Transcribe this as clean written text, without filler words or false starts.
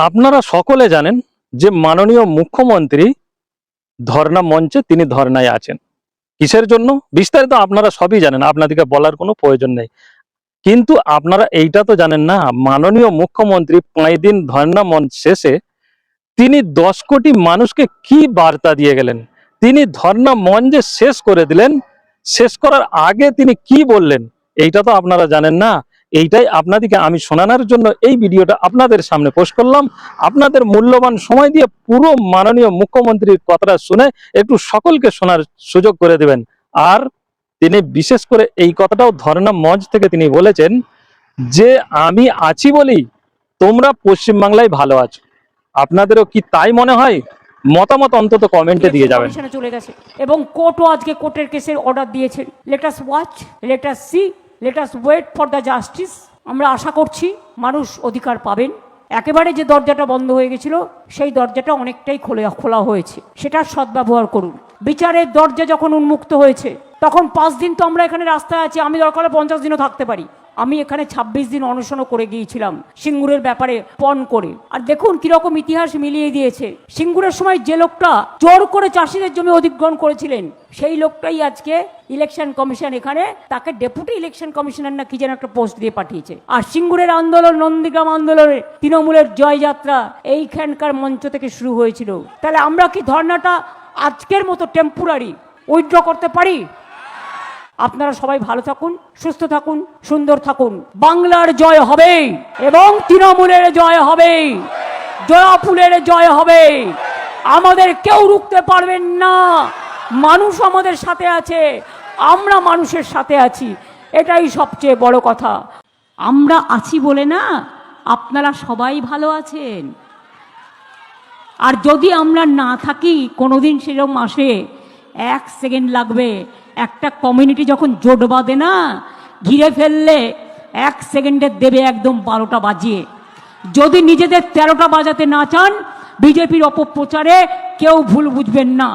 আপনারা সকলে জানেন যে মাননীয় মুখ্যমন্ত্রী ধর্ণা মঞ্চে তিনি ধর্ণায় আছেন। কিসের জন্য বিস্তারিত আপনারা সবই জানেন, আপনাদেরকে বলার কোনো প্রয়োজন নেই। কিন্তু আপনারা এইটা তো জানেন না, মাননীয় মুখ্যমন্ত্রী 5 দিন ধর্ণা মঞ্চ শেষে তিনি 10 কোটি মানুষকে কি বার্তা দিয়ে গেলেন। তিনি ধর্ণা মঞ্চে শেষ করে দিলেন, শেষ করার আগে তিনি কি বললেন এইটা তো আপনারা জানেন না। এইটাই আপনাদেরকে আমি শোনানোর জন্য এই ভিডিওটা আপনাদের সামনে পোস্ট করলাম। আপনাদের মূল্যবান সময় দিয়ে পুরো মাননীয় মুখ্যমন্ত্রীর কথাটা শুনে একটু সকলকে শোনার সুযোগ করে দেবেন। আর তিনি বিশেষ করে এই কথাটাও ধর্ণা মঞ্চ থেকে তিনি বলেছেন যে আমি আছি বলেই তোমরা পশ্চিমবাংলায় ভালো আছো। আপনাদেরও কি তাই মনে হয়? মতামত অন্তত কমেন্টে দিয়ে যাবেন। চলে গেছে এবং কোর্টও আজকে কোর্টের কেসের অর্ডার দিয়েছে। Let us watch, let us see, let us wait for the justice. আমরা আশা করছি মানুষ অধিকার পাবেন। একেবারে যে দরজাটা বন্ধ হয়ে গেছিল সেই দরজাটা অনেকটাই খোলা হয়েছে, সেটার সদ্ব্যবহার করুন। বিচারের দরজা যখন উন্মুক্ত হয়েছে তখন 5 দিন তো আমরা এখানে রাস্তায় আছি, আমি দরকার হলে 50 দিনও থাকতে পারি। আমি এখানে 26 দিন অনশনও করে গিয়েছিলাম সিঙ্গুরের ব্যাপারে পণ করে। আর দেখুন কিরকম ইতিহাস মিলিয়ে দিয়েছে। সিঙ্গুরের সময় যে লোকটা জোর করে চাষিদের জমি অধিগ্রহণ করেছিলেন সেই লোকটাই আজকে ইলেকশন কমিশন এখানে তাকে ডেপুটি ইলেকশন কমিশনার না কি যেন একটা পোস্ট দিয়ে পাঠিয়েছে। আর সিঙ্গুরের আন্দোলন, নন্দীগ্রাম আন্দোলনে তৃণমূলের জয়যাত্রা এইখানকার মঞ্চ থেকে শুরু হয়েছিল। তাহলে আমরা কি ধর্নাটা আজকের মতো টেম্পোরারি উইথড্র করতে পারি? আপনারা সবাই ভালো থাকুন, সুস্থ থাকুন, সুন্দর থাকুন। বাংলার জয় হবে এবং তৃণমূলের জয় হবে, জয়াফুলের জয় হবে। আমাদের কেউ রুখতে পারবেন না। মানুষ আমাদের সাথে আছে, আমরা মানুষের সাথে আছি, এটাই সবচেয়ে বড় কথা। আমরা আছি বলে না আপনারা সবাই ভালো আছেন। আর যদি আমরা না থাকি কোনোদিন সেরকম আসে, 1 সেকেন্ড লাগবে। একটা কমিউনিটি যখন জোট বাঁধে না, ঘিরে ফেললে 1 সেকেন্ডে দেবে একদম 12টা বাজিয়ে। যদি নিজেদের 13টা বাজাতে না চান, বিজেপির অপপ্রচারে কেউ ভুল বুঝবেন না।